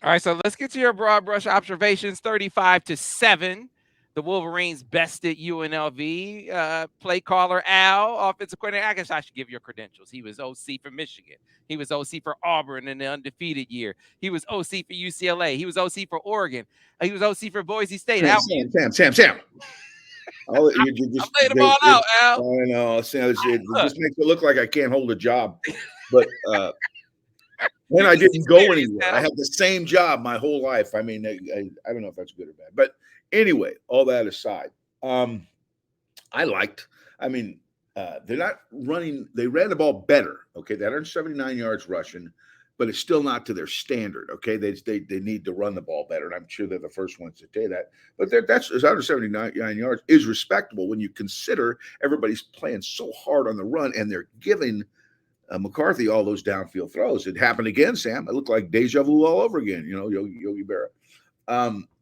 All right, so let's get to your broad brush observations. 35-7. The Wolverines bested UNLV. Play caller Al, offensive coordinator. I guess I should give your credentials. He was OC for Michigan. He was OC for Auburn in the undefeated year. He was OC for UCLA. He was OC for Oregon. He was OC for Boise State. Sam, Al, Sam, Sam, Sam, Sam. You I'm just laying them all out, Al. I know. Sam, it Look, just makes it look like I can't hold a job, but when you I just didn't go experienced, anywhere, I Al. had the same job my whole life. I mean, I don't know if that's good or bad, but anyway, all that aside, um, I liked. I mean, they're not running. They ran the ball better. Okay, they had 179 yards rushing, but it's still not to their standard. Okay, they need to run the ball better, and I'm sure they're the first ones to say that. But that's 179 yards is respectable when you consider everybody's playing so hard on the run, and they're giving McCarthy all those downfield throws. It happened again, Sam. It looked like deja vu all over again. You know, Yogi Berra.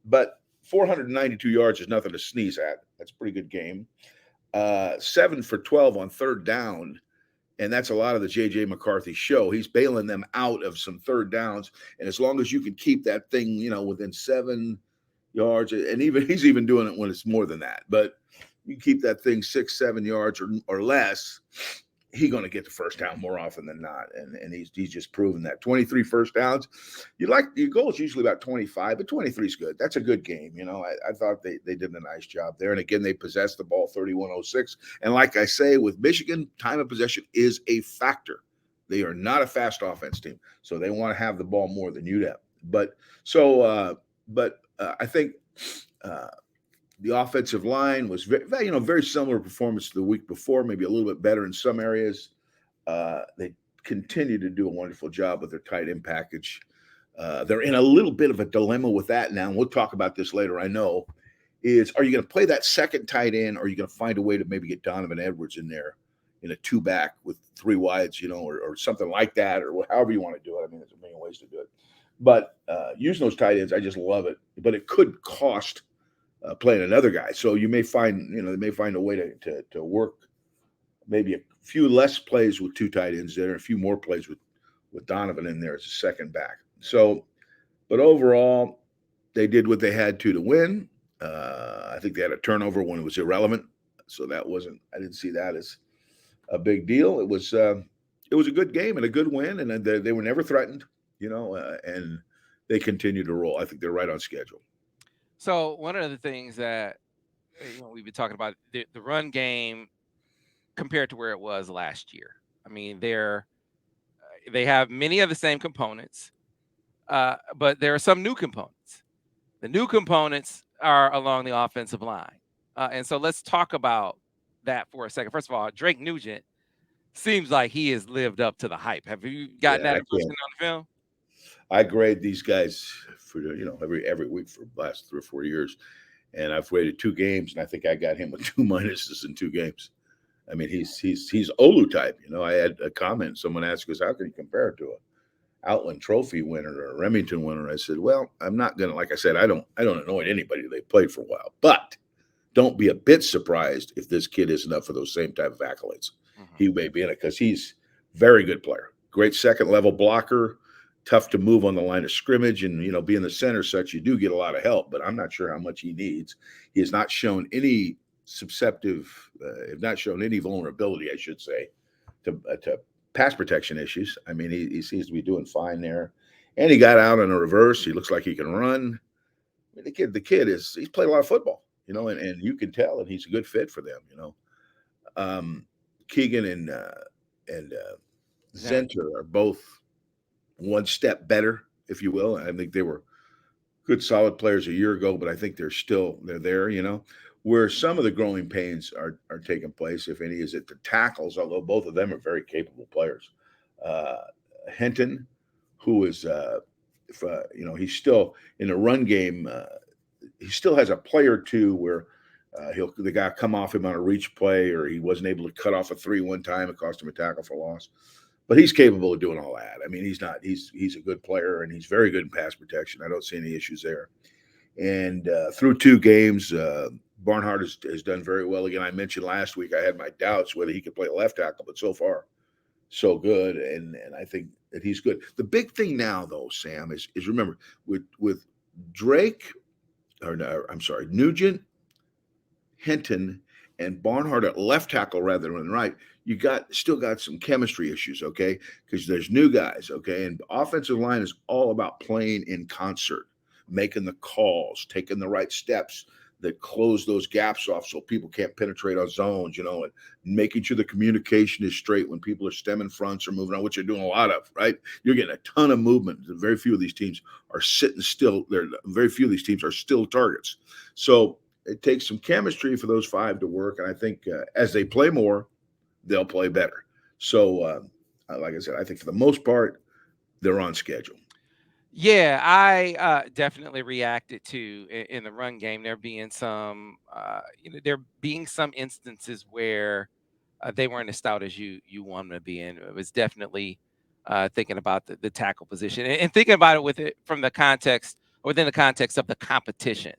But 492 yards is nothing to sneeze at. That's a pretty good game. 7 for 12 on third down. And that's a lot of the J.J. McCarthy show. He's bailing them out of some third downs. And as long as you can keep that thing, within 7 yards, and even he's even doing it when it's more than that. But you keep that thing 6, 7 yards or less, he's going to get the first down more often than not. And he's just proven that. 23 first downs. Your goal is usually about 25, but 23 is good. That's a good game. I thought they did a nice job there. And again, they possessed the ball 31-06. And like I say, with Michigan, time of possession is a factor. They are not a fast offense team, so they want to have the ball more than you have. I think the offensive line was very similar performance to the week before, maybe a little bit better in some areas. They continue to do a wonderful job with their tight end package. They're in a little bit of a dilemma with that now, and we'll talk about this later. I know are you going to play that second tight end, or are you going to find a way to maybe get Donovan Edwards in there in a two back with three wides, or something like that, or however you want to do it. I mean, there's a million ways to do it. But using those tight ends, I just love it. But it could cost playing another guy. So you may find, they may find a way to work maybe a few less plays with two tight ends there, and a few more plays with Donovan in there as a second back. So, but overall, they did what they had to win. I think they had a turnover when it was irrelevant, so I didn't see that as a big deal. It was a good game and a good win, and they were never threatened, and they continue to roll. I think they're right on schedule. So one of the things that we've been talking about the run game compared to where it was last year. I mean, they have many of the same components, but there are some new components. The new components are along the offensive line, and so let's talk about that for a second. First of all, Drake Nugent seems like he has lived up to the hype. Have you gotten Yeah, that I impression can't. on the film? I grade these guys for every week for the last 3 or 4 years, and I've rated 2 games, and I think I got him with 2 minuses in 2 games. I mean, he's Olu type. I had a comment. Someone asked us, "How can you compare it to a Outland Trophy winner or a Remington winner?" I said, "Well, I'm not gonna. Like I said, I don't annoy anybody. They played for a while, but don't be a bit surprised if this kid isn't up for those same type of accolades. Mm-hmm. He may be in it because he's very good player, great second level blocker, tough to move on the line of scrimmage, and being the center such you do get a lot of help. But I'm not sure how much he needs. He has not shown any susceptive, have not shown any vulnerability, I should say, to pass protection issues. I mean, he seems to be doing fine there, and he got out on a reverse. He looks like he can run. I mean, the kid he's played a lot of football, and you can tell, and he's a good fit for them. Um, Keegan and Zen. Zenter are both one step better, if you will. I think they were good, solid players a year ago, but I think they're there. Where some of the growing pains are taking place, if any, is at the tackles. Although both of them are very capable players. Uh, Henton, who is, if he's still in the run game. He still has a play or two where the guy come off him on a reach play, or he wasn't able to cut off a 3 one time. It cost him a tackle for loss. But he's capable of doing all that. I mean, he's a good player, and he's very good in pass protection. I don't see any issues there. And through 2 games, Barnhart has done very well. Again, I mentioned last week I had my doubts whether he could play left tackle, but so far so good, and I think that he's good. The big thing now, though, Sam, is remember with Drake, or no, I'm sorry, Nugent, Hinton, and Barnhart at left tackle rather than right, you got still got some chemistry issues, okay? Because there's new guys, okay, and offensive line is all about playing in concert, making the calls, taking the right steps that close those gaps off so people can't penetrate our zones, and making sure the communication is straight when people are stemming fronts or moving on, which you're doing a lot of, right? You're getting a ton of movement. Very few of these teams are sitting still. Very few of these teams are still targets. So it takes some chemistry for those five to work, and I think as they play more, they'll play better. So, like I said, I think for the most part, they're on schedule. Yeah, I definitely reacted to in the run game. There being there being some instances where they weren't as stout as you want them to be. And it was definitely thinking about the tackle position and thinking about it with it from the context, within the context of the competition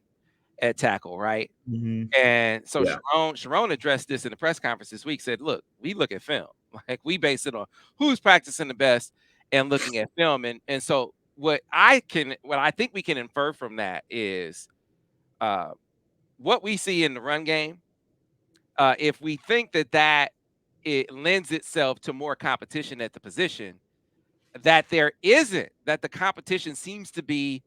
at tackle, right? Mm-hmm. And so Yeah, Sharon addressed this in the press conference this week, said, look, we look at film. Like we base it on who's practicing the best and looking at film. And so what I think we can infer from that is uh, what we see in the run game. If we think that it lends itself to more competition at the position, that there isn't, that the competition seems to be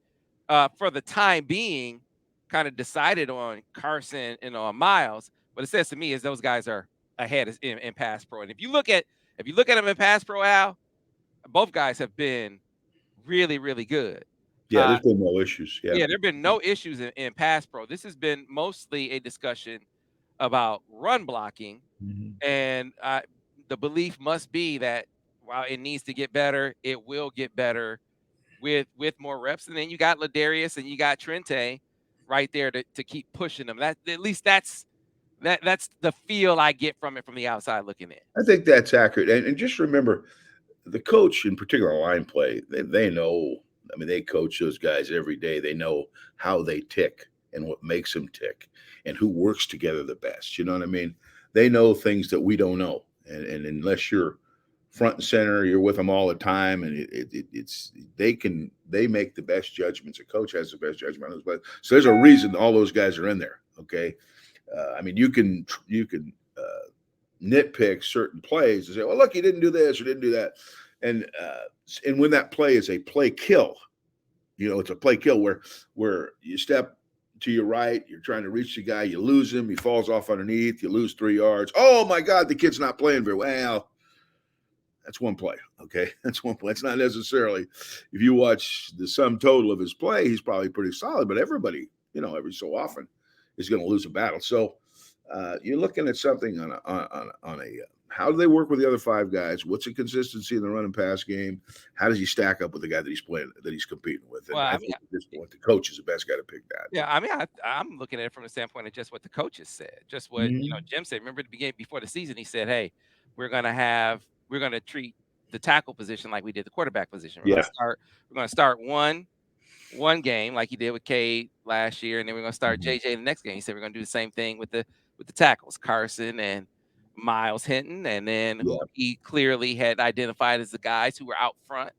for the time being kind of decided on Carson and on Miles. What it says to me is those guys are ahead in pass pro. And if you look at them in pass pro, Al, both guys have been really, really good. yeah. Uh, There's been no issues. Yeah, yeah, there have been no issues in pass pro. This has been mostly a discussion about run blocking, mm-hmm. and the belief must be that while it needs to get better, it will get better with more reps. And then you got Ladarius and you got Trente right there to keep pushing them. That at least that's the feel I get from it from the outside looking in. I think that's accurate. And just remember, the coach, in particular, line play, they know. I mean, they coach those guys every day. They know how they tick and what makes them tick, and who works together the best. You know what I mean? They know things that we don't know, and unless you're front and center, you're with them all the time, and it's they make the best judgments. A coach has the best judgment on those guys. So there's a reason all those guys are in there. Okay, I mean, you can nitpick certain plays and say, "Well, look, he didn't do this or didn't do that," and when that play is a play kill, it's a play kill where you step to your right, you're trying to reach the guy, you lose him, he falls off underneath, you lose 3 yards. Oh my God, the kid's not playing very well. That's one play. Okay, that's one play. It's not necessarily. If you watch the sum total of his play, he's probably pretty solid. But everybody, every so often, is going to lose a battle. So you're looking at something on a how do they work with the other five guys? What's the consistency in the run and pass game? How does he stack up with the guy that he's playing, that he's competing with? Well, And I I mean, think at this point, the coach is the best guy to pick that. yeah, I mean, I'm looking at it from the standpoint of just what the coaches said, just what Mhm. Jim said. Remember at the beginning before the season, he said, "Hey, we're gonna treat the tackle position like we did the quarterback position. Yeah, We're gonna start one game like he did with Cade last year, and then we're gonna start mhm. JJ the next game." He said we're gonna do the same thing with the tackles, Carson and Miles Hinton, and then who Yeah, he clearly had identified as the guys who were out front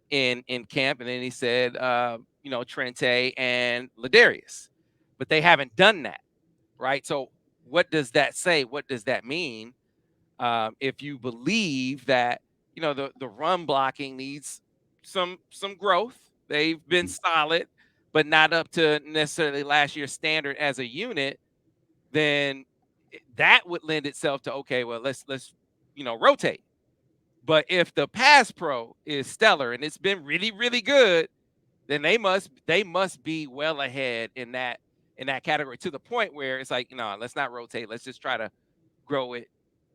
in camp, and then he said, Trente and Ladarius, but they haven't done that, right? So what does that say? What does that mean? If you believe that the run blocking needs some growth, they've been solid, but not up to necessarily last year's standard as a unit, then that would lend itself to okay, well let's rotate. But if the pass pro is stellar and it's been really really good, then they must be well ahead in that category to the point where it's like let's not rotate, let's just try to grow it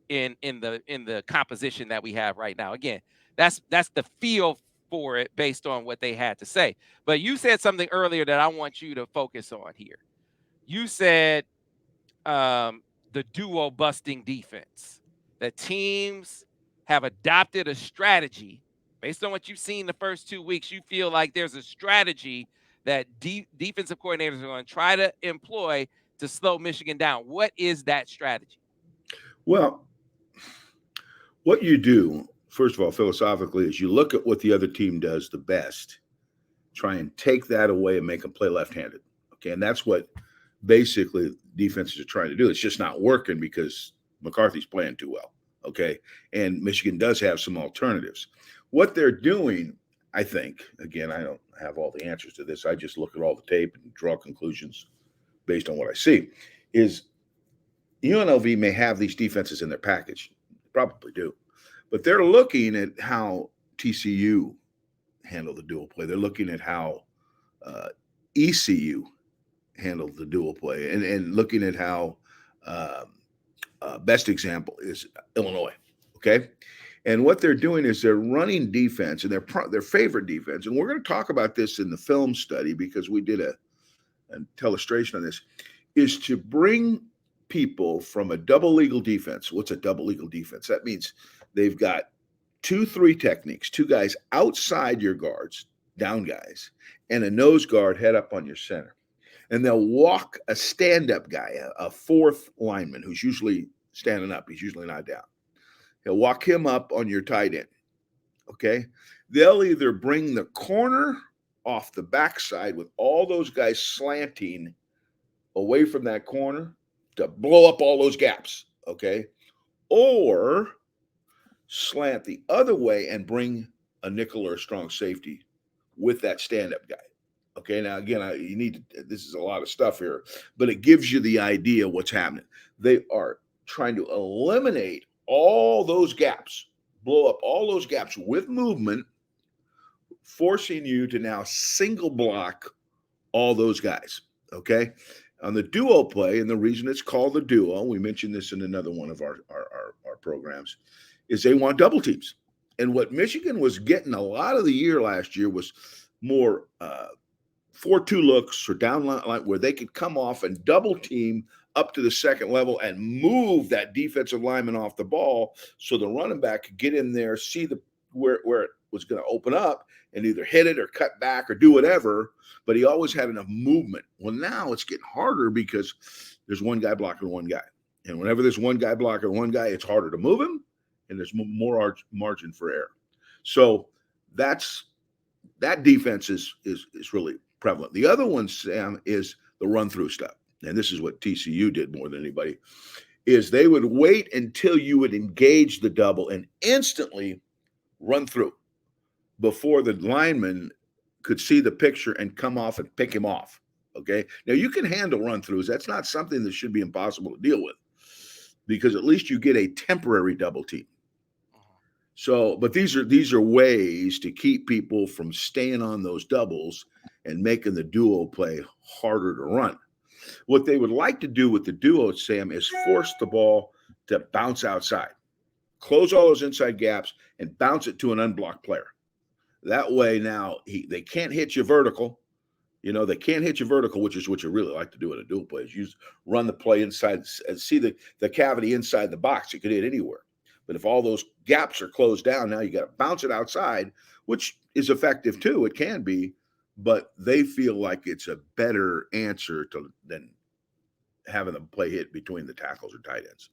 in the composition that we have right now. Again, that's the feel for it based on what they had to say. But you said something earlier that I want you to focus on here. You said um, the duo busting defense. The teams have adopted a strategy based on what you've seen the first 2 weeks. You feel like there's a strategy that defensive coordinators are going to try to employ to slow Michigan down. What is that strategy? well, what you do first of all, philosophically, is you look at what the other team does the best, try and take that away and make them play left-handed. Okay, and that's what basically defenses are trying to do. It's just not working because McCarthy's playing too well. Okay, and Michigan does have some alternatives. What they're doing, I think, again, I don't have all the answers to this. I just look at all the tape and draw conclusions based on what I see. Is UNLV may have these defenses in their package, probably do, but they're looking at how TCU handle the dual play. They're looking at how uh, ECU handled the dual play, and looking at how best example is Illinois. Okay, and what they're doing is they're running defense and their favorite defense, and we're going to talk about this in the film study because we did a illustration on this, is to bring people from a double legal defense. What's a double legal defense? That means they've got 2-3 techniques, two guys outside your guards, down guys, and a nose guard head up on your center. And they'll walk a stand-up guy, a fourth lineman who's usually standing up. He's usually not down. He'll walk him up on your tight end. Okay? They'll either bring the corner off the backside with all those guys slanting away from that corner to blow up all those gaps. Okay? Or slant the other way and bring a nickel or a strong safety with that stand-up guy. Okay, now again, you need to, this is a lot of stuff here, but it gives you the idea what's happening. They are trying to eliminate all those gaps, blow up all those gaps with movement, forcing you to now single block all those guys. Okay, on the duo play, and the reason it's called the duo, we mentioned this in another one of our programs, is they want double teams. And what Michigan was getting a lot of the year last year was more 4-2 looks or down line where they could come off and double team up to the second level and move that defensive lineman off the ball so the running back could get in there, see where it was going to open up and either hit it or cut back or do whatever, but he always had enough movement. Well, now it's getting harder because there's one guy blocking one guy. And whenever there's one guy blocking one guy, it's harder to move him and there's more margin for error. So that defense is really prevalent. The other one, Sam, is the run through stuff. And this is what TCU did more than anybody, is they would wait until you would engage the double and instantly run through before the lineman could see the picture and come off and pick him off. Okay. Now you can handle run throughs. That's not something that should be impossible to deal with because at least you get a temporary double team. So, but these are ways to keep people from staying on those doubles and making the duo play harder to run. What they would like to do with the duo, Sam, is force the ball to bounce outside, close all those inside gaps, and bounce it to an unblocked player. That way, now they can't hit you vertical. You know, they can't hit you vertical, which is what you really like to do in a dual play. Is you run the play inside and see the cavity inside the box. You could hit anywhere. But if all those gaps are closed down, now you got to bounce it outside, which is effective too. It can be, but they feel like it's a better answer than having the play hit between the tackles or tight ends.